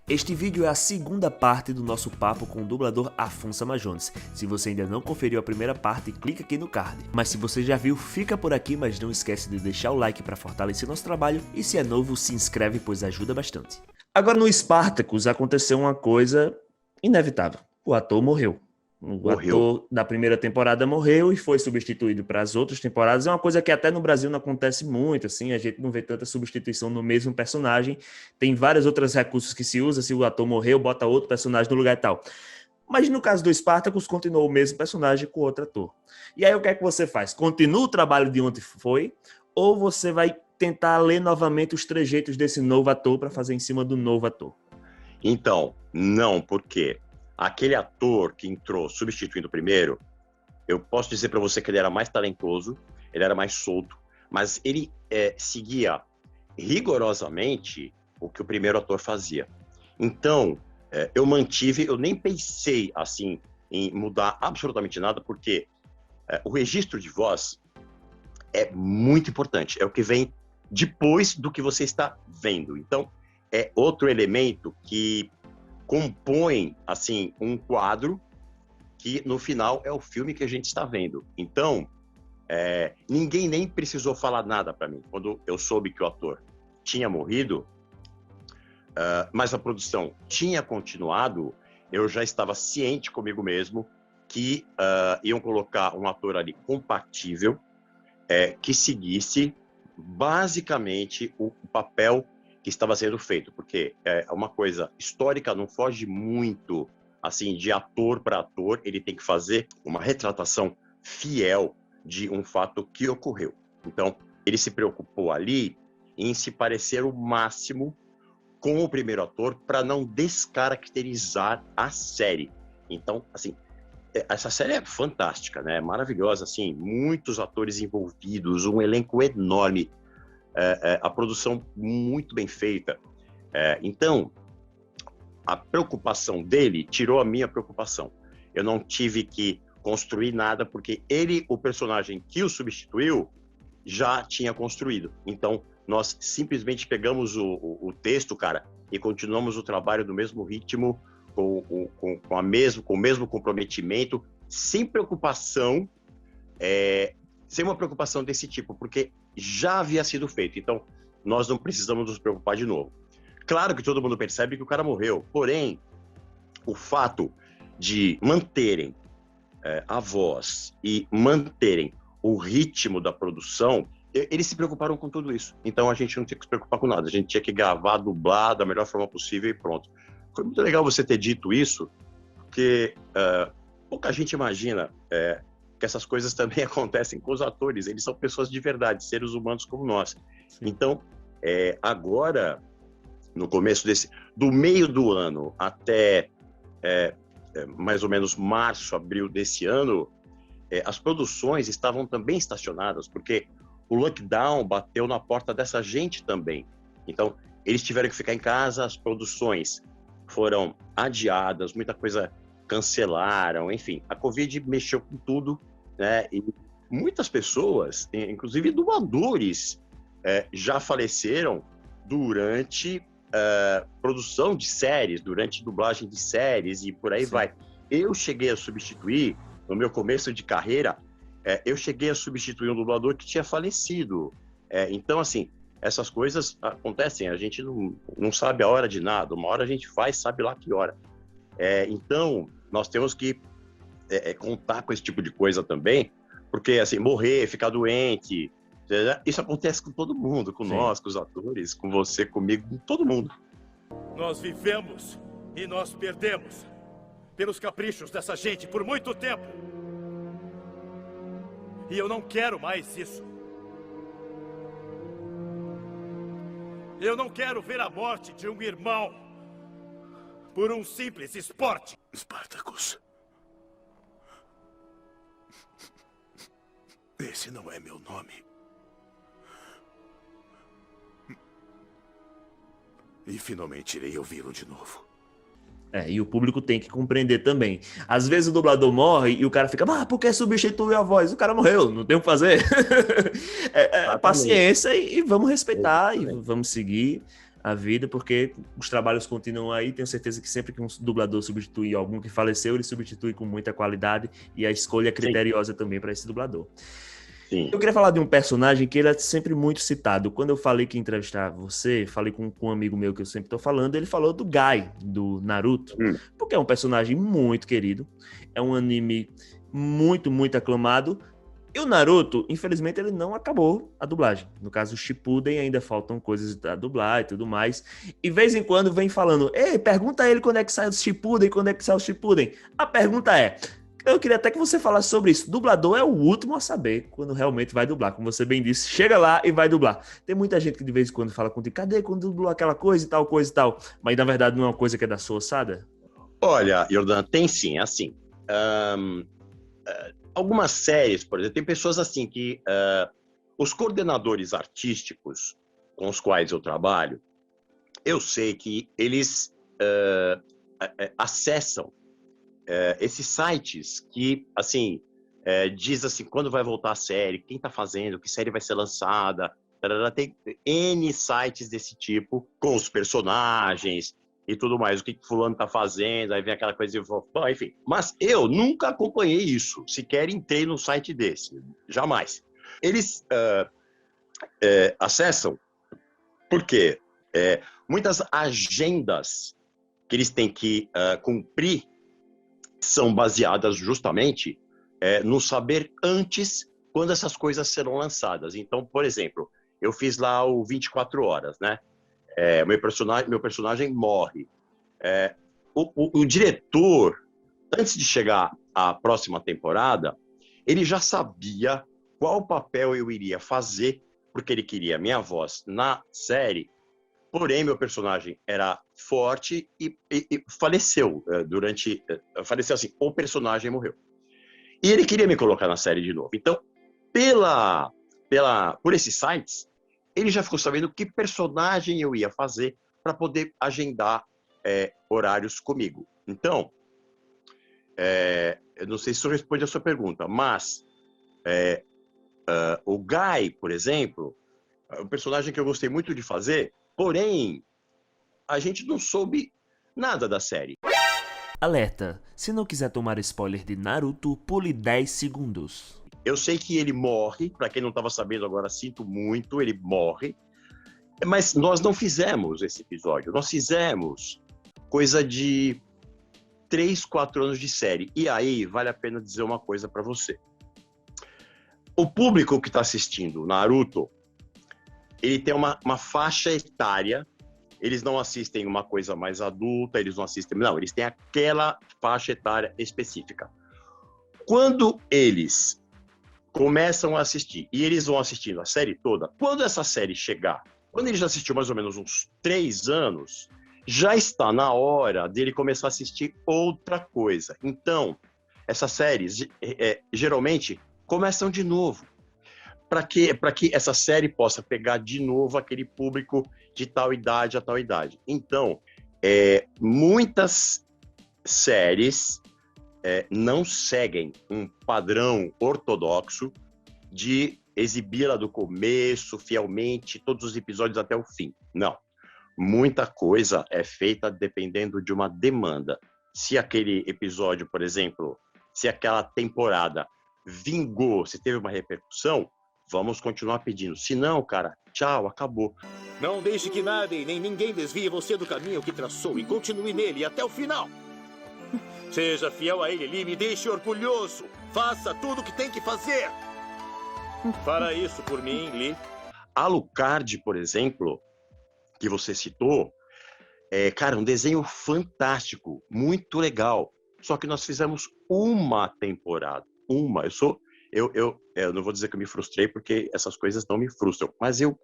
Este vídeo é a segunda parte do nosso papo com o dublador Afonso Amajones. Se você ainda não conferiu a primeira parte, clica aqui no card. Mas se você já viu, fica por aqui, mas não esquece de deixar o like para fortalecer nosso trabalho e se é novo, se inscreve, pois ajuda bastante. Agora no Spartacus aconteceu uma coisa inevitável. O ator morreu. O ator da primeira temporada morreu e foi substituído para as outras temporadas. É uma coisa que até no Brasil não acontece muito, assim, a gente não vê tanta substituição no mesmo personagem. Tem vários outros recursos que se usa, se o ator morreu, bota outro personagem no lugar e tal. Mas no caso do Spartacus, continuou o mesmo personagem com outro ator. E aí o que é que você faz? Continua o trabalho de onde foi, ou você vai tentar ler novamente os trejeitos desse novo ator para fazer em cima do novo ator? Então, não, porque aquele ator que entrou substituindo o primeiro, eu posso dizer para você que ele era mais talentoso, ele era mais solto, mas ele seguia rigorosamente o que o primeiro ator fazia. Então, eu nem pensei assim em mudar absolutamente nada, porque o registro de voz é muito importante, é o que vem depois do que você está vendo. Então, é outro elemento que compõe, assim, um quadro que, no final, é o filme que a gente está vendo. Então, ninguém nem precisou falar nada para mim. Quando eu soube que o ator tinha morrido, mas a produção tinha continuado, eu já estava ciente comigo mesmo que iam colocar um ator ali compatível, que seguisse basicamente o papel que estava sendo feito, porque é uma coisa histórica, não foge muito assim de ator para ator, ele tem que fazer uma retratação fiel de um fato que ocorreu. Então, ele se preocupou ali em se parecer o máximo com o primeiro ator para não descaracterizar a série. Então, assim, essa série é fantástica, né? Maravilhosa, assim, muitos atores envolvidos, um elenco enorme, a produção muito bem feita. Então, a preocupação dele tirou a minha preocupação. Eu não tive que construir nada, porque ele, o personagem que o substituiu, já tinha construído. Então, nós simplesmente pegamos o texto, cara, e continuamos o trabalho do mesmo ritmo, com o mesmo comprometimento, sem preocupação, sem uma preocupação desse tipo, porque já havia sido feito. Então, nós não precisamos nos preocupar de novo. Claro que todo mundo percebe que o cara morreu, porém, o fato de manterem a voz e manterem o ritmo da produção, eles se preocuparam com tudo isso. Então, a gente não tinha que se preocupar com nada. A gente tinha que gravar, dublar da melhor forma possível e pronto. Foi muito legal você ter dito isso, porque pouca gente imagina que essas coisas também acontecem com os atores. Eles são pessoas de verdade, seres humanos como nós. Sim. Então, agora, no começo do meio do ano até mais ou menos março, abril desse ano, as produções estavam também estacionadas, porque o lockdown bateu na porta dessa gente também. Então, eles tiveram que ficar em casa, as produções foram adiadas, muita coisa cancelaram, enfim, a Covid mexeu com tudo, né? E muitas pessoas, inclusive dubladores, já faleceram durante produção de séries, durante dublagem de séries e por aí Sim. vai. Eu cheguei a substituir, no meu começo de carreira, eu cheguei a substituir um dublador que tinha falecido. Então, assim, essas coisas acontecem, a gente não sabe a hora de nada, uma hora a gente faz, sabe lá que hora. Então, nós temos que contar com esse tipo de coisa também, porque, assim, morrer, ficar doente, isso acontece com todo mundo, com Sim. nós, com os atores, com você, comigo, com todo mundo. Nós vivemos e nós perdemos pelos caprichos dessa gente por muito tempo. E eu não quero mais isso. Eu não quero ver a morte de um irmão por um simples esporte. Spartacus. Esse não é meu nome. E finalmente irei ouvi-lo de novo. E o público tem que compreender também. Às vezes o dublador morre e o cara fica, por que substituiu a voz? O cara morreu, não tem o que fazer. Paciência e vamos respeitar e vamos seguir. a vida, porque os trabalhos continuam aí. Tenho certeza que sempre que um dublador substitui algum que faleceu, ele substitui com muita qualidade e a escolha é criteriosa também para esse dublador. Sim. Eu queria falar de um personagem que ele é sempre muito citado. Quando eu falei que ia entrevistar você, falei com um amigo meu que eu sempre tô falando, ele falou do Guy, do Naruto, porque é um personagem muito querido, é um anime muito, muito aclamado, e o Naruto, infelizmente, ele não acabou a dublagem. No caso, o Shippuden ainda faltam coisas da dublar e tudo mais, e de vez em quando vem falando, ei, pergunta a ele quando é que sai o Shippuden, quando é que sai o Shippuden. A pergunta é... Eu queria até que você falasse sobre isso. Dublador é o último a saber quando realmente vai dublar. Como você bem disse, chega lá e vai dublar. Tem muita gente que de vez em quando fala contigo, cadê quando dublou aquela coisa e tal, coisa e tal? Mas na verdade não é uma coisa que é da sua ossada? Olha, Jordan, tem sim, assim. Algumas séries, por exemplo, tem pessoas assim que os coordenadores artísticos com os quais eu trabalho, eu sei que eles acessam esses sites que, assim, diz assim, quando vai voltar a série, quem tá fazendo, que série vai ser lançada, tem N sites desse tipo, com os personagens e tudo mais, o que fulano tá fazendo, aí vem aquela coisa de... Bom, enfim, mas eu nunca acompanhei isso, sequer entrei num site desse, jamais. Eles acessam porque muitas agendas que eles têm que cumprir são baseadas justamente no saber antes quando essas coisas serão lançadas. Então, por exemplo, eu fiz lá o 24 Horas, né? Meu personagem morre. O diretor, antes de chegar à próxima temporada, ele já sabia qual papel eu iria fazer, porque ele queria minha voz na série. Porém, meu personagem era forte e faleceu faleceu assim, o personagem morreu. E ele queria me colocar na série de novo. Então, por esses sites, ele já ficou sabendo que personagem eu ia fazer para poder agendar horários comigo. Então, eu não sei se isso responde a sua pergunta, mas o Guy, por exemplo, é um personagem que eu gostei muito de fazer. Porém, a gente não soube nada da série. Alerta, se não quiser tomar spoiler de Naruto, pule 10 segundos. Eu sei que ele morre, pra quem não estava sabendo agora, sinto muito, ele morre. Mas nós não fizemos esse episódio, nós fizemos coisa de 3, 4 anos de série. E aí, vale a pena dizer uma coisa pra você. O público que está assistindo Naruto, ele tem uma faixa etária, eles não assistem uma coisa mais adulta, eles não assistem... Não, eles têm aquela faixa etária específica. Quando eles começam a assistir, e eles vão assistindo a série toda, quando essa série chegar, quando ele já assistiu mais ou menos uns 3 anos, já está na hora dele começar a assistir outra coisa. Então, essas séries, geralmente, começam de novo. Para que essa série possa pegar de novo aquele público de tal idade a tal idade. Então, muitas séries não seguem um padrão ortodoxo de exibi-la do começo, fielmente, todos os episódios até o fim. Não. Muita coisa é feita dependendo de uma demanda. Se aquele episódio, por exemplo, se aquela temporada vingou, se teve uma repercussão, vamos continuar pedindo. Se não, cara, tchau, acabou. Não deixe que nada e nem ninguém desvie você do caminho que traçou e continue nele até o final. Seja fiel a ele, Lee, me deixe orgulhoso. Faça tudo o que tem que fazer. Fará isso por mim, Lee. Alucard, por exemplo, que você citou, cara, um desenho fantástico, muito legal. Só que nós fizemos uma temporada. Eu não vou dizer que eu me frustrei, porque essas coisas não me frustram, mas eu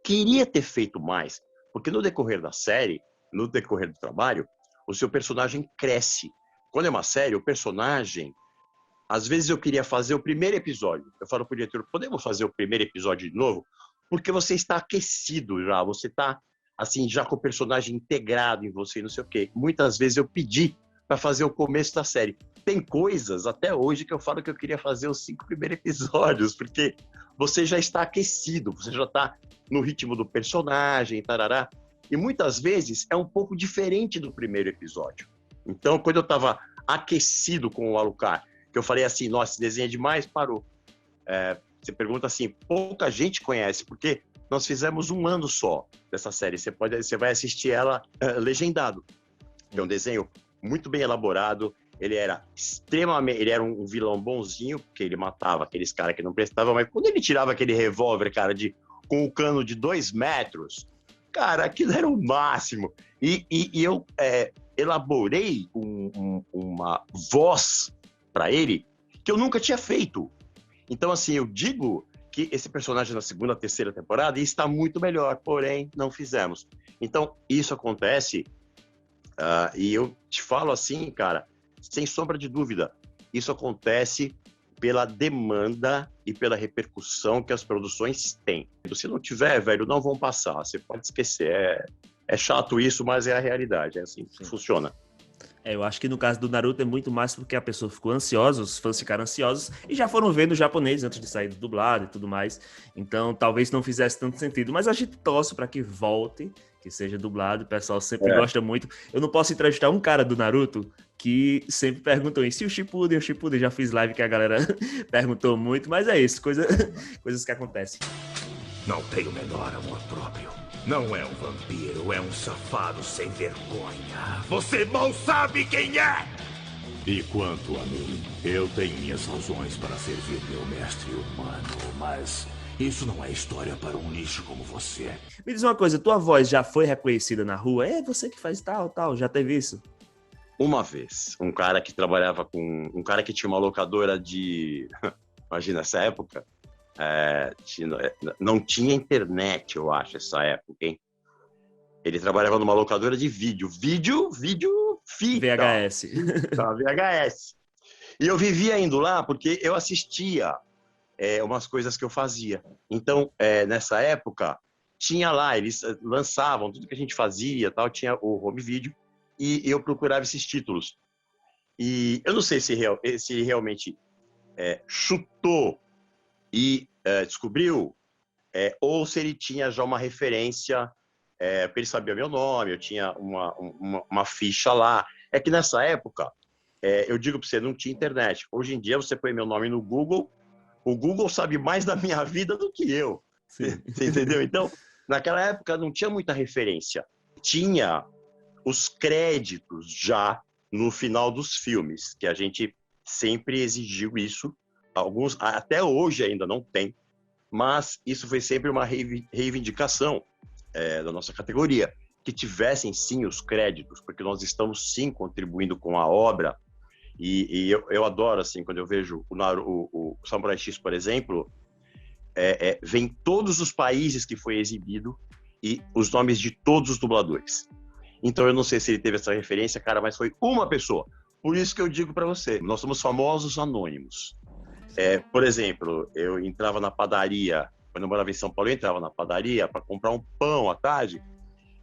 queria ter feito mais, porque no decorrer da série, no decorrer do trabalho, o seu personagem cresce. Quando é uma série, o personagem... Às vezes eu queria fazer o primeiro episódio. Eu falo pro diretor, podemos fazer o primeiro episódio de novo? Porque você está aquecido já, você está, assim, já com o personagem integrado em você, não sei o quê. Muitas vezes eu pedi para fazer o começo da série. Tem coisas, até hoje, que eu falo que eu queria fazer os 5 primeiros episódios, porque você já está aquecido, você já está no ritmo do personagem, tarará. E muitas vezes é um pouco diferente do primeiro episódio. Então, quando eu estava aquecido com o Alucard, que eu falei assim, nossa, esse desenho é demais, parou. Você pergunta assim, pouca gente conhece, porque nós fizemos 1 ano só dessa série. Você vai assistir ela legendado. É um desenho muito bem elaborado. Ele era um vilão bonzinho, porque ele matava aqueles caras que não prestavam, mas quando ele tirava aquele revólver, cara, com o cano de 2 metros, cara, aquilo era o máximo. E eu elaborei uma voz para ele que eu nunca tinha feito. Então, assim, eu digo que esse personagem na 2ª, 3ª temporada está muito melhor, porém, não fizemos. Então, isso acontece, e eu te falo assim, cara, sem sombra de dúvida, isso acontece pela demanda e pela repercussão que as produções têm. Se não tiver, velho, não vão passar, você pode esquecer. É chato isso, mas é a realidade, é assim que funciona. Eu acho que no caso do Naruto é muito mais porque a pessoa ficou ansiosa, os fãs ficaram ansiosos e já foram vendo o japonês antes de sair do dublado e tudo mais. Então talvez não fizesse tanto sentido. Mas a gente torce para que volte, que seja dublado. O pessoal sempre gosta muito. Eu não posso entrevistar um cara do Naruto que sempre perguntam isso. E o Shippuden, já fiz live que a galera perguntou muito. Mas é isso, coisas que acontecem. Não tem o menor amor próprio. Não é um vampiro, é um safado sem vergonha. Você mal sabe quem é! E quanto a mim, eu tenho minhas razões para servir meu mestre humano, mas isso não é história para um lixo como você. Me diz uma coisa, tua voz já foi reconhecida na rua? É você que faz tal, já teve isso? Uma vez, um cara que trabalhava um cara que tinha uma locadora de... Imagina, essa época... não tinha internet, eu acho, essa época, hein? Ele trabalhava numa locadora de vídeo fita. VHS. VHS. E eu vivia indo lá porque eu assistia umas coisas que eu fazia. Então, nessa época, tinha lá, eles lançavam tudo que a gente fazia, tal, tinha o home video, e eu procurava esses títulos. E eu não sei se realmente chutou e descobriu, ou se ele tinha já uma referência, porque ele sabia meu nome, eu tinha uma ficha lá. É que nessa época, eu digo para você, não tinha internet. Hoje em dia, você põe meu nome no Google, o Google sabe mais da minha vida do que eu. Sim. Você entendeu? Então, naquela época, não tinha muita referência. Tinha os créditos já no final dos filmes, que a gente sempre exigiu isso. Alguns, até hoje ainda não tem, mas isso foi sempre uma reivindicação da nossa categoria, que tivessem sim os créditos, porque nós estamos sim contribuindo com a obra, e eu adoro, assim, quando eu vejo o Samurai X, por exemplo, vem todos os países que foi exibido e os nomes de todos os dubladores. Então eu não sei se ele teve essa referência, cara, mas foi uma pessoa. Por isso que eu digo para você, nós somos famosos anônimos. Por exemplo, eu entrava na padaria, quando eu morava em São Paulo, eu entrava na padaria para comprar um pão à tarde,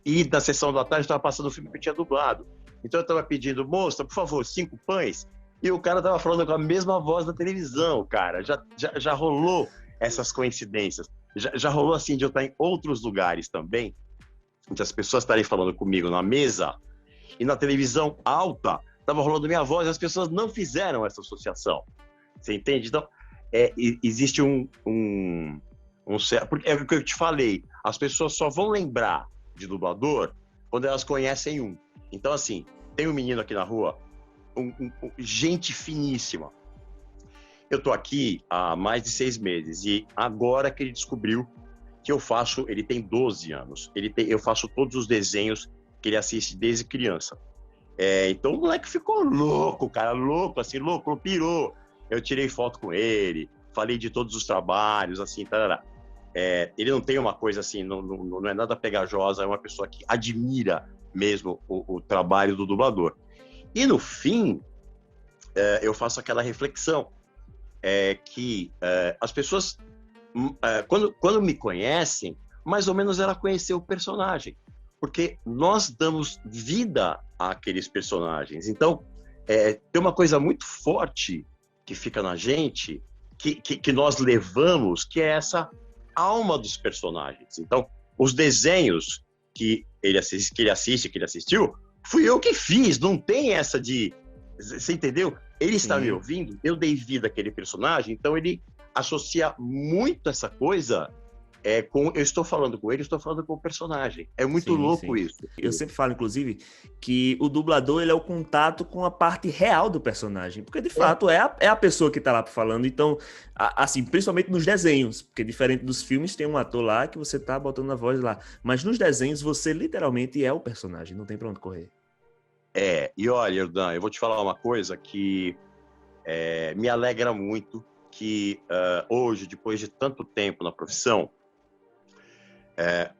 e na sessão da tarde estava passando o filme que eu tinha dublado. Então eu estava pedindo, moça, por favor, 5 pães, e o cara estava falando com a mesma voz da televisão, cara. Já rolou essas coincidências. Já rolou assim de eu estar em outros lugares também, de as pessoas estarem falando comigo na mesa, e na televisão alta estava rolando minha voz, e as pessoas não fizeram essa associação. Você entende? Então, existe porque é o que eu te falei, as pessoas só vão lembrar de dublador quando elas conhecem um. Então, assim, tem um menino aqui na rua, gente finíssima. Eu tô aqui há mais de 6 meses e agora que ele descobriu que ele tem 12 anos, eu faço todos os desenhos que ele assiste desde criança. Então o moleque ficou louco, cara, louco, pirou. Eu tirei foto com ele, falei de todos os trabalhos, assim, tarará. Ele não tem uma coisa assim, não é nada pegajosa, é uma pessoa que admira mesmo o trabalho do dublador. E no fim, eu faço aquela reflexão, que as pessoas, quando me conhecem, mais ou menos ela conheceu o personagem, porque nós damos vida àqueles personagens. Então, tem uma coisa muito forte que fica na gente, que nós levamos, que é essa alma dos personagens. Então, os desenhos que ele assistiu, fui eu que fiz. Não tem essa de... Você entendeu? Ele está me ouvindo, eu dei vida àquele personagem, então ele associa muito essa coisa com... Eu estou falando com ele, eu estou falando com o personagem. É muito louco isso. Eu sempre falo, inclusive, que o dublador ele é o contato com a parte real do personagem, porque de fato é a pessoa que está lá falando. Então, assim, principalmente nos desenhos, porque diferente dos filmes, tem um ator lá que você tá botando a voz lá, mas nos desenhos você literalmente é o personagem, não tem pra onde correr. E olha, Erdan, eu vou te falar uma coisa que me alegra muito, que hoje, depois de tanto tempo na profissão,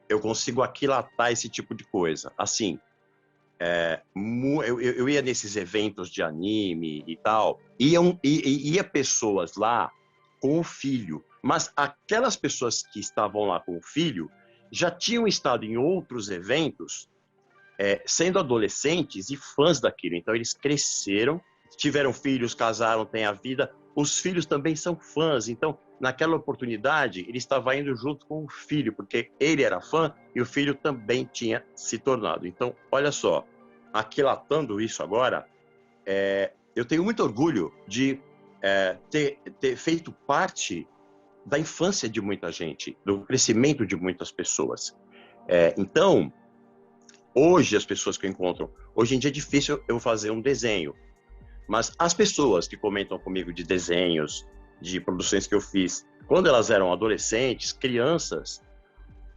eu consigo aquilatar esse tipo de coisa. Assim, eu ia nesses eventos de anime e tal, ia pessoas lá com o filho, mas aquelas pessoas que estavam lá com o filho já tinham estado em outros eventos, sendo adolescentes e fãs daquilo. Então eles cresceram, tiveram filhos, casaram, têm a vida. Os filhos também são fãs. Então, naquela oportunidade, ele estava indo junto com o filho, porque ele era fã e o filho também tinha se tornado. Então, olha só, aquilatando isso agora, eu tenho muito orgulho de ter feito parte da infância de muita gente, do crescimento de muitas pessoas. Então, hoje, as pessoas que eu encontro, hoje em dia é difícil eu fazer um desenho, mas as pessoas que comentam comigo de desenhos, de produções que eu fiz, quando elas eram adolescentes, crianças,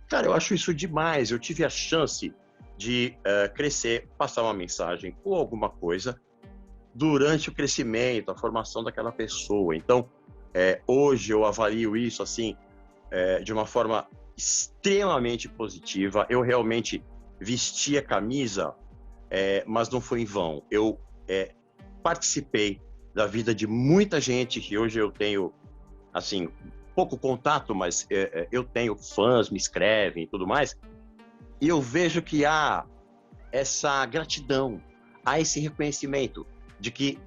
cara, eu acho isso demais. Eu tive a chance de crescer, passar uma mensagem ou alguma coisa durante o crescimento, a formação daquela pessoa. Então, hoje eu avalio isso assim, de uma forma extremamente positiva. Eu realmente vesti a camisa, mas não foi em vão. Eu participei da vida de muita gente que hoje eu tenho, assim, pouco contato, mas eu tenho fãs, me escrevem e tudo mais, e eu vejo que há essa gratidão, há esse reconhecimento de que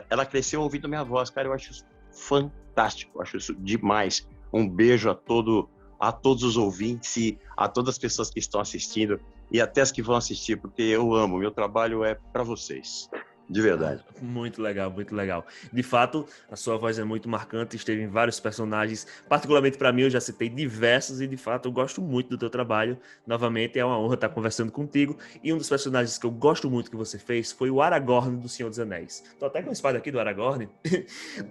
ela cresceu ouvindo minha voz. Cara, eu acho isso fantástico, eu acho isso demais. Um beijo a todos os ouvintes e a todas as pessoas que estão assistindo e até as que vão assistir, porque eu amo, meu trabalho é para vocês. De verdade. Muito legal, muito legal. De fato, a sua voz é muito marcante, esteve em vários personagens, particularmente para mim, eu já citei diversos e de fato eu gosto muito do teu trabalho. Novamente, é uma honra estar conversando contigo. E um dos personagens que eu gosto muito que você fez foi o Aragorn do Senhor dos Anéis. Tô até com a espada aqui do Aragorn.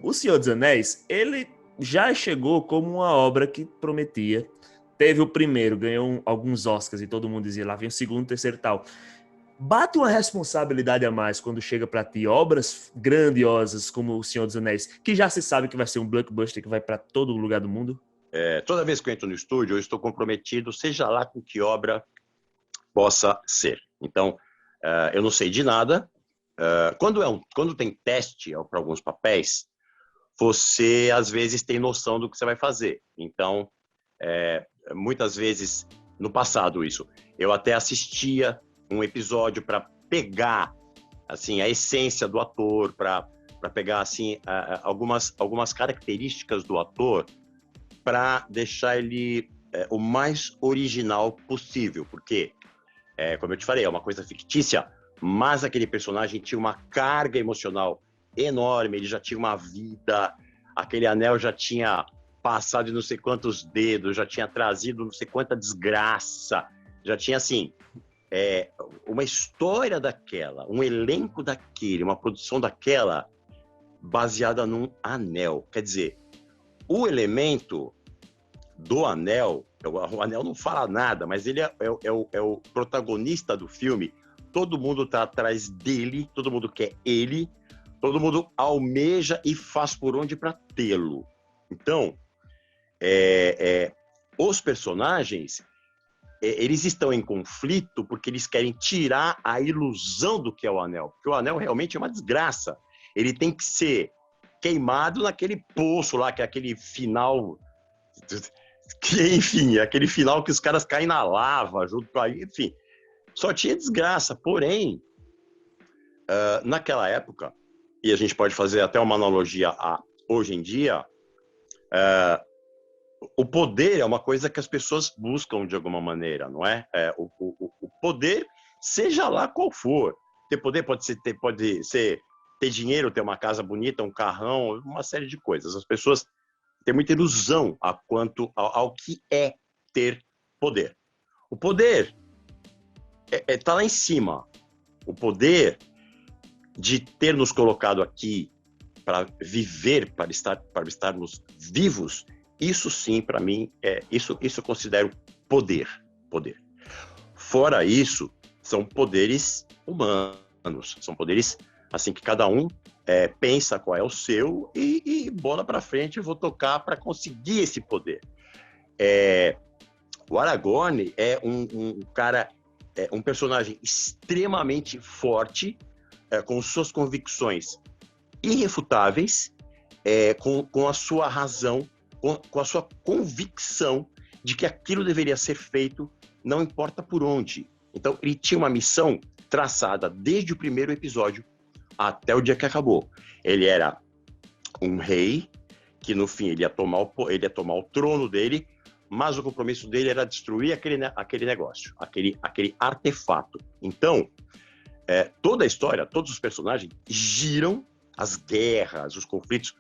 O Senhor dos Anéis, ele já chegou como uma obra que prometia. Teve o primeiro, ganhou alguns Oscars e todo mundo dizia lá vem o segundo, terceiro e tal. Bate uma responsabilidade a mais quando chega pra ti obras grandiosas como O Senhor dos Anéis, que já se sabe que vai ser um blockbuster que vai pra todo lugar do mundo? Toda vez que eu entro no estúdio, eu estou comprometido, seja lá com que obra possa ser. Então, eu não sei de nada. Quando tem teste para alguns papéis, você, às vezes, tem noção do que você vai fazer. Então, muitas vezes, no passado isso, eu até assistia um episódio para pegar assim a essência do ator, para pegar assim algumas características do ator, para deixar ele o mais original possível, porque como eu te falei, é uma coisa fictícia, mas aquele personagem tinha uma carga emocional enorme, ele já tinha uma vida, aquele anel já tinha passado de não sei quantos dedos, já tinha trazido não sei quanta desgraça, já tinha assim uma história daquela, um elenco daquele, uma produção daquela baseada num anel. Quer dizer, o elemento do anel, o anel não fala nada, mas ele é o protagonista do filme. Todo mundo está atrás dele, todo mundo quer ele, todo mundo almeja e faz por onde para tê-lo. Então, os personagens, eles estão em conflito porque eles querem tirar a ilusão do que é o anel. Porque o anel realmente é uma desgraça. Ele tem que ser queimado naquele poço lá, que é aquele final... Enfim, aquele final que os caras caem na lava, junto com a... Enfim, só tinha desgraça. Porém, naquela época, e a gente pode fazer até uma analogia a hoje em dia, o poder é uma coisa que as pessoas buscam de alguma maneira, não é? O poder, seja lá qual for. Ter poder pode ser ter dinheiro, ter uma casa bonita, um carrão, uma série de coisas. As pessoas têm muita ilusão quanto ao que é ter poder. O poder está lá em cima. O poder de ter nos colocado aqui para viver, para estarmos vivos, isso sim, para mim, isso eu considero poder. Fora isso, são poderes humanos, são poderes assim que cada um pensa qual é o seu e bola para frente, eu vou tocar para conseguir esse poder. O Aragorn é um cara, um personagem extremamente forte, com suas convicções irrefutáveis, com a sua razão, com a sua convicção de que aquilo deveria ser feito, não importa por onde. Então, ele tinha uma missão traçada desde o primeiro episódio até o dia que acabou. Ele era um rei, que no fim ele ia tomar o trono dele, mas o compromisso dele era destruir aquele negócio, aquele artefato. Então, toda a história, todos os personagens giram, as guerras, os conflitos,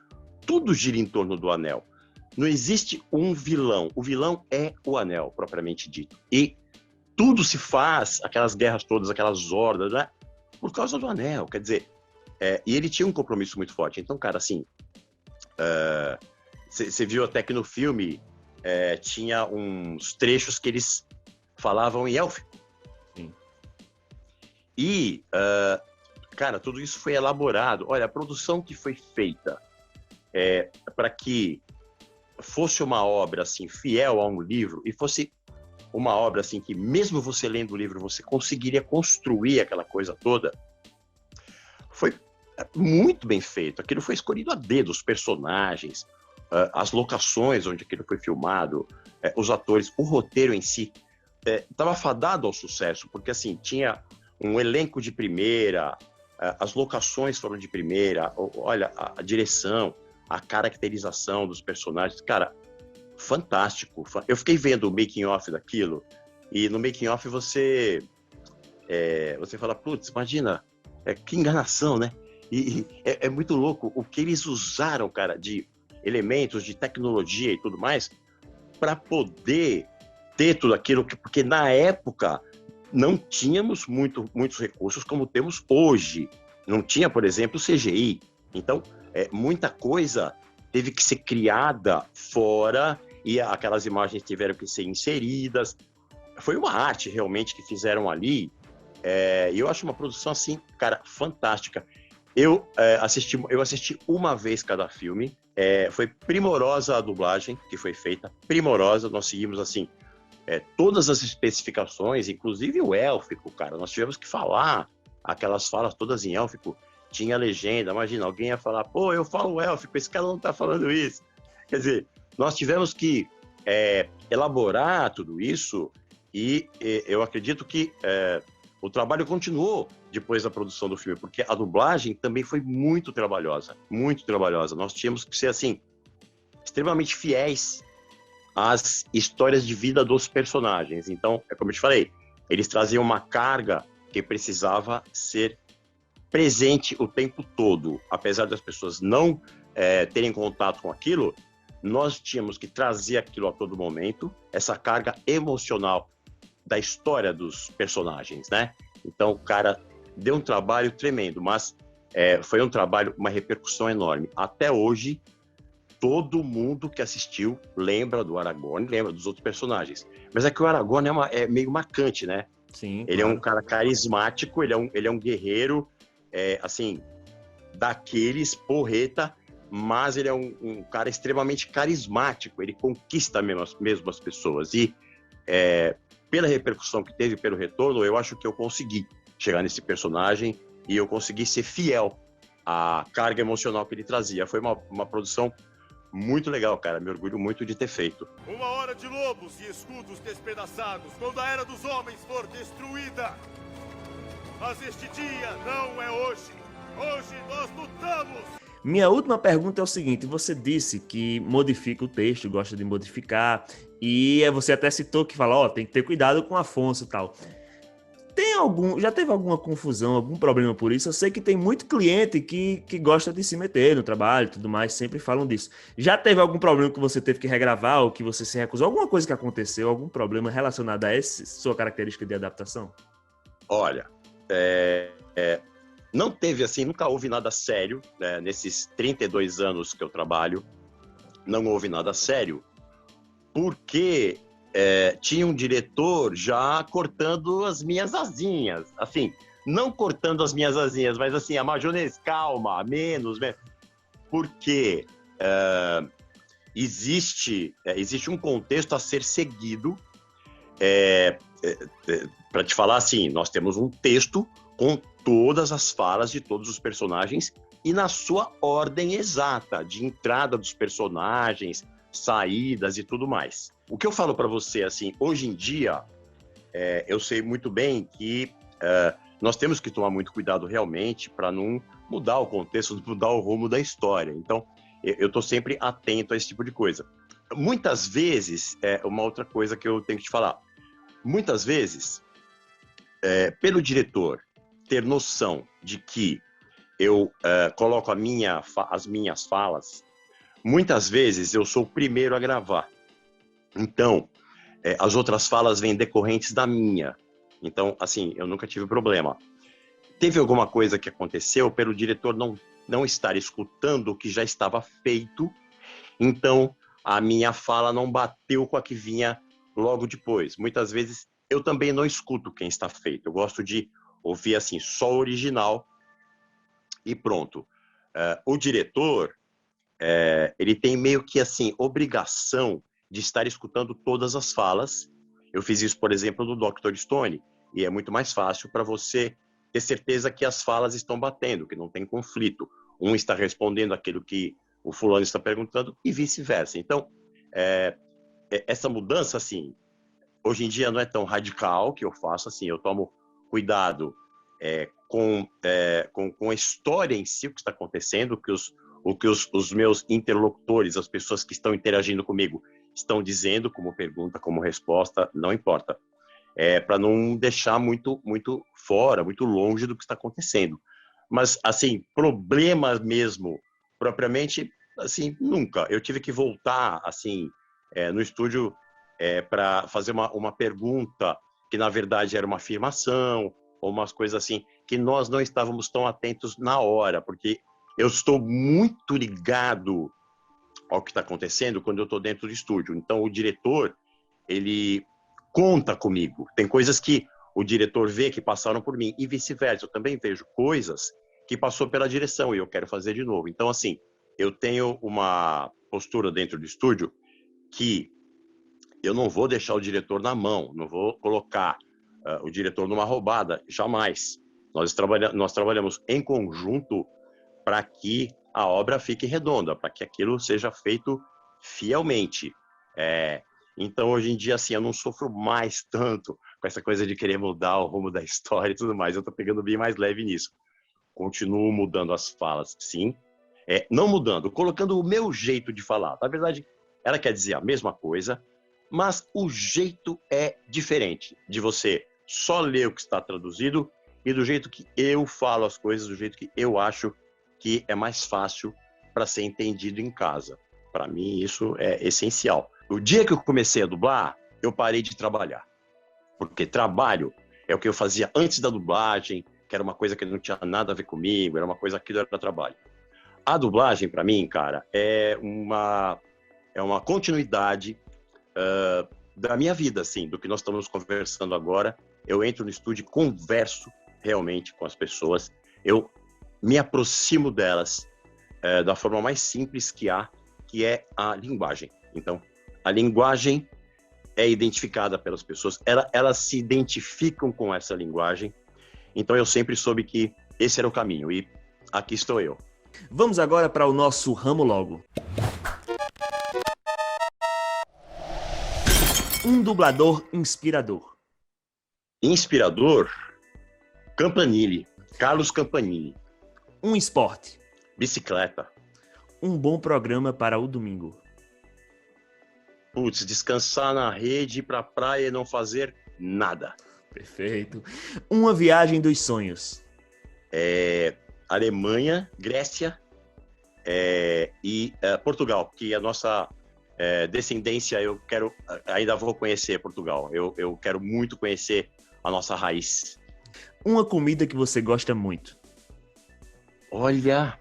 tudo gira em torno do anel. Não existe um vilão. O vilão é o anel, propriamente dito. E tudo se faz, aquelas guerras todas, aquelas hordas, né, por causa do anel. Quer dizer, e ele tinha um compromisso muito forte. Então, cara, assim, você viu até que no filme tinha uns trechos que eles falavam em élfico. Sim. E, cara, tudo isso foi elaborado. Olha, a produção que foi feita para que fosse uma obra assim fiel a um livro e fosse uma obra assim que mesmo você lendo o livro você conseguiria construir aquela coisa toda, foi muito bem feito. Aquilo foi escolhido a dedo, os personagens, as locações onde aquilo foi filmado, os atores, o roteiro em si estava fadado ao sucesso, porque assim tinha um elenco de primeira, as locações foram de primeira, olha, a direção, a caracterização dos personagens, cara, fantástico. Eu fiquei vendo o making of daquilo, e no making of você fala, putz, imagina, que enganação, né? E é muito louco o que eles usaram, cara, de elementos, de tecnologia e tudo mais, para poder ter tudo aquilo, porque na época não tínhamos muitos recursos como temos hoje. Não tinha, por exemplo, CGI. Então, muita coisa teve que ser criada fora e aquelas imagens tiveram que ser inseridas. Foi uma arte realmente que fizeram ali. E eu acho uma produção assim, cara, fantástica. Eu assisti uma vez cada filme. Foi primorosa a dublagem que foi feita, primorosa. Nós seguimos assim todas as especificações, inclusive o élfico, cara. Nós tivemos que falar aquelas falas todas em élfico. Tinha legenda, imagina, alguém ia falar, pô, eu falo élfico, esse cara não tá falando isso. Quer dizer, nós tivemos que elaborar tudo isso e eu acredito que o trabalho continuou depois da produção do filme, porque a dublagem também foi muito trabalhosa, muito trabalhosa. Nós tínhamos que ser, assim, extremamente fiéis às histórias de vida dos personagens. Então, como eu te falei, eles traziam uma carga que precisava ser presente o tempo todo. Apesar das pessoas não terem contato com aquilo, nós tínhamos que trazer aquilo a todo momento, essa carga emocional da história dos personagens, né? Então, o cara deu um trabalho tremendo, mas foi um trabalho, uma repercussão enorme. Até hoje, todo mundo que assistiu lembra do Aragorn, lembra dos outros personagens. Mas é que o Aragorn é meio marcante, né? Sim, ele claro. É um cara carismático, ele é um guerreiro, assim, daqueles porreta, mas ele é um cara extremamente carismático, ele conquista mesmo as pessoas. E pela repercussão que teve, pelo retorno, eu acho que eu consegui chegar nesse personagem e eu consegui ser fiel à carga emocional que ele trazia. Foi uma produção muito legal, cara. Me orgulho muito de ter feito. Uma hora de lobos e escudos despedaçados, quando a Era dos Homens for destruída. Mas este dia não é hoje. Hoje nós lutamos! Minha última pergunta é o seguinte: você disse que modifica o texto, gosta de modificar, e você até citou que fala, ó, tem que ter cuidado com Afonso e tal. Já teve alguma confusão, algum problema por isso? Eu sei que tem muito cliente que gosta de se meter no trabalho e tudo mais, sempre falam disso. Já teve algum problema que você teve que regravar ou que você se recusou? Alguma coisa que aconteceu, algum problema relacionado a essa sua característica de adaptação? Olha, não teve assim, nunca houve nada sério, né? Nesses 32 anos que eu trabalho, não houve nada sério, porque tinha um diretor já cortando as minhas asinhas, assim, não cortando as minhas asinhas, mas assim, a Majonês, calma, menos, porque existe um contexto a ser seguido. Para te falar assim, nós temos um texto com todas as falas de todos os personagens e na sua ordem exata, de entrada dos personagens, saídas e tudo mais. O que eu falo para você, assim, hoje em dia, eu sei muito bem que nós temos que tomar muito cuidado realmente para não mudar o contexto, não mudar o rumo da história. Então, eu estou sempre atento a esse tipo de coisa. Muitas vezes, uma outra coisa que eu tenho que te falar, muitas vezes, pelo diretor ter noção de que eu coloco as minhas falas, muitas vezes eu sou o primeiro a gravar. Então, as outras falas vêm decorrentes da minha. Então, assim, eu nunca tive problema. Teve alguma coisa que aconteceu pelo diretor não estar escutando o que já estava feito, então a minha fala não bateu com a que vinha logo depois. Muitas vezes eu também não escuto quem está feito. Eu gosto de ouvir assim, só o original e pronto. O diretor, ele tem meio que assim, obrigação de estar escutando todas as falas. Eu fiz isso, por exemplo, no Dr. Stone, e é muito mais fácil para você ter certeza que as falas estão batendo, que não tem conflito. Um está respondendo aquilo que o fulano está perguntando e vice-versa. Então, essa mudança, assim, hoje em dia não é tão radical que eu faço, assim, eu tomo cuidado com a história em si, o que está acontecendo, o que os meus interlocutores, as pessoas que estão interagindo comigo, estão dizendo como pergunta, como resposta, não importa. Para não deixar muito, muito fora, muito longe do que está acontecendo. Mas, assim, problemas mesmo, propriamente, assim, nunca. Eu tive que voltar, assim, no estúdio para fazer uma pergunta que, na verdade, era uma afirmação, ou umas coisas assim, que nós não estávamos tão atentos na hora, porque eu estou muito ligado ao que está acontecendo quando eu estou dentro do estúdio. Então, o diretor, ele conta comigo. Tem coisas que o diretor vê que passaram por mim e vice-versa. Eu também vejo coisas que passou pela direção e eu quero fazer de novo. Então, assim, eu tenho uma postura dentro do estúdio que eu não vou deixar o diretor na mão, não vou colocar o diretor numa roubada, jamais. Nós trabalhamos em conjunto para que a obra fique redonda, para que aquilo seja feito fielmente. Então, hoje em dia, assim, eu não sofro mais tanto com essa coisa de querer mudar o rumo da história e tudo mais. Eu estou pegando bem mais leve nisso. Continuo mudando as falas, sim. Não mudando, colocando o meu jeito de falar. Na verdade, ela quer dizer a mesma coisa, mas o jeito é diferente de você só ler o que está traduzido e do jeito que eu falo as coisas, do jeito que eu acho que é mais fácil para ser entendido em casa. Para mim, isso é essencial. O dia que eu comecei a dublar, eu parei de trabalhar. Porque trabalho é o que eu fazia antes da dublagem, que era uma coisa que não tinha nada a ver comigo, era uma coisa que era trabalho. A dublagem, para mim, cara, é uma continuidade da minha vida, assim, do que nós estamos conversando agora. Eu entro no estúdio e converso realmente com as pessoas. Eu me aproximo delas da forma mais simples que há, que é a linguagem. Então, a linguagem é identificada pelas pessoas, elas se identificam com essa linguagem. Então, eu sempre soube que esse era o caminho e aqui estou eu. Vamos agora para o nosso Ramo Logo. Um dublador inspirador. Inspirador? Campanile. Carlos Campanile. Um esporte. Bicicleta. Um bom programa para o domingo. Putz, descansar na rede, ir pra praia e não fazer nada. Perfeito. Uma viagem dos sonhos. Alemanha, Grécia e Portugal, que a nossa descendência, eu quero, ainda vou conhecer Portugal. Eu quero muito conhecer a nossa raiz. Uma comida que você gosta muito. Olha,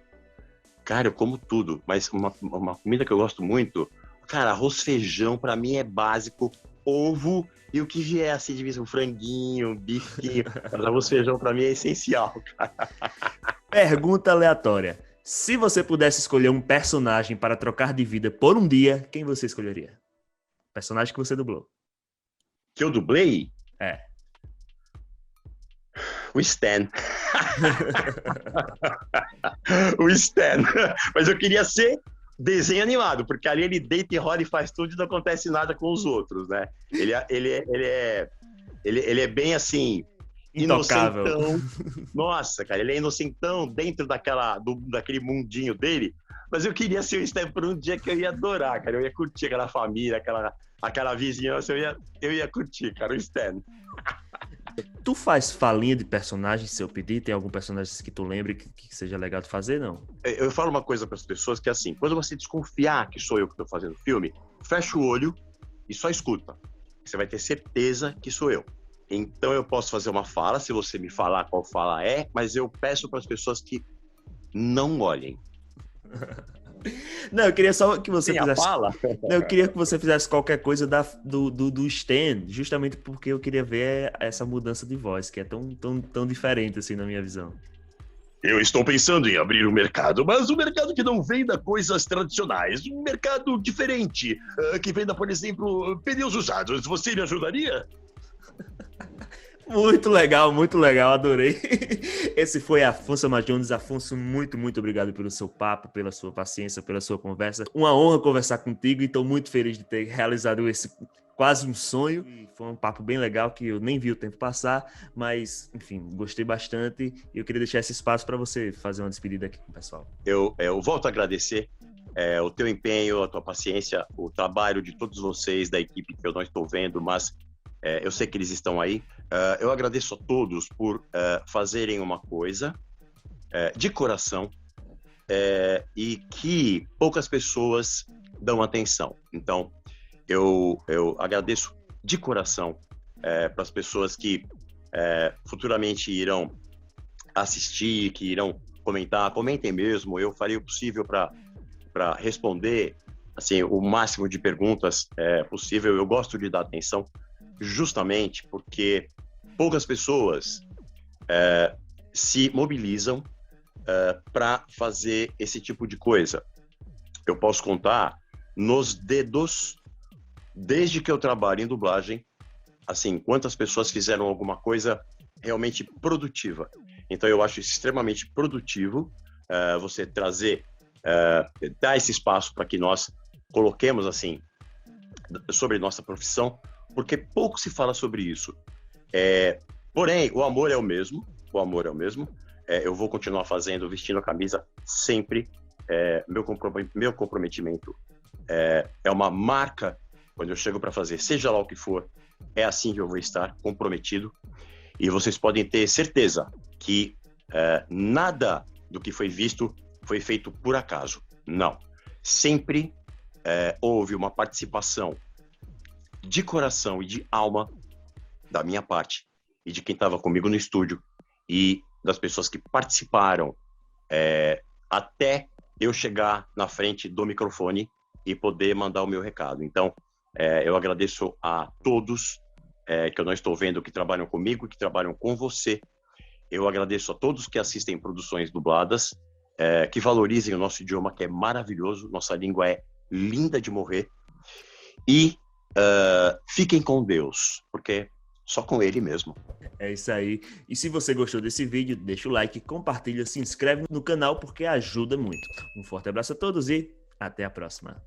cara, eu como tudo, mas uma comida que eu gosto muito, cara, arroz, feijão, pra mim é básico, ovo e o que vier assim de vez, um franguinho, um bifinho, mas arroz, feijão pra mim é essencial, cara. Pergunta aleatória. Se você pudesse escolher um personagem para trocar de vida por um dia, quem você escolheria? Personagem que você dublou. Que eu dublei? É. O Stan. O Stan. Mas eu queria ser desenho animado, porque ali ele deita e roda e faz tudo e não acontece nada com os outros, né? Ele é bem assim, Intocável. inocentão. Nossa, cara, ele é inocentão dentro daquele mundinho dele. Mas eu queria ser o Stan por um dia que eu ia adorar, cara. Eu ia curtir aquela família, aquela vizinhança, eu ia curtir, cara, o Stan. Tu faz falinha de personagem se eu pedir? Tem algum personagem que tu lembre que seja legal de fazer, não? Eu falo uma coisa para as pessoas que é assim, quando você desconfiar que sou eu que estou fazendo o filme, fecha o olho e só escuta. Você vai ter certeza que sou eu. Então eu posso fazer uma fala, se você me falar qual fala é, mas eu peço para as pessoas que não olhem. Não, eu queria só que você Tem a fizesse. fala? Não, eu queria que você fizesse qualquer coisa do Stan, justamente porque eu queria ver essa mudança de voz, que é tão diferente assim na minha visão. Eu estou pensando em abrir um mercado, mas um mercado que não venda coisas tradicionais. Um mercado diferente, que venda, por exemplo, pneus usados. Você me ajudaria? Muito legal, adorei. Esse foi Afonso Majones. Afonso, muito obrigado pelo seu papo, pela sua paciência, pela sua conversa. Uma honra conversar contigo e estou muito feliz de ter realizado esse quase um sonho. E foi um papo bem legal que eu nem vi o tempo passar, mas, enfim, gostei bastante e eu queria deixar esse espaço para você fazer uma despedida aqui com o pessoal. Eu volto a agradecer o teu empenho, a tua paciência, o trabalho de todos vocês da equipe que eu não estou vendo, mas eu sei que eles estão aí. Eu agradeço a todos por fazerem uma coisa de coração e que poucas pessoas dão atenção. Então, eu agradeço de coração para as pessoas que futuramente irão assistir, que irão comentar. Comentem mesmo, eu farei o possível para responder assim, o máximo de perguntas possível. Eu gosto de dar atenção, justamente porque poucas pessoas se mobilizam para fazer esse tipo de coisa. Eu posso contar nos dedos, desde que eu trabalho em dublagem, assim, quantas pessoas fizeram alguma coisa realmente produtiva. Então eu acho extremamente produtivo você trazer, dar esse espaço para que nós coloquemos assim sobre nossa profissão, porque pouco se fala sobre isso. Porém, o amor é o mesmo. Eu vou continuar fazendo, vestindo a camisa sempre. Meu comprometimento é uma marca quando eu chego para fazer, seja lá o que for, é assim que eu vou estar comprometido. E vocês podem ter certeza que nada do que foi visto foi feito por acaso. Não. Sempre houve uma participação de coração e de alma da minha parte e de quem estava comigo no estúdio e das pessoas que participaram até eu chegar na frente do microfone e poder mandar o meu recado. Então, eu agradeço a todos que eu não estou vendo, que trabalham comigo, que trabalham com você. Eu agradeço a todos que assistem produções dubladas, que valorizem o nosso idioma, que é maravilhoso, nossa língua é linda de morrer. E fiquem com Deus, porque só com Ele mesmo. É isso aí. E se você gostou desse vídeo, deixa o like, compartilha, se inscreve no canal porque ajuda muito. Um forte abraço a todos e até a próxima.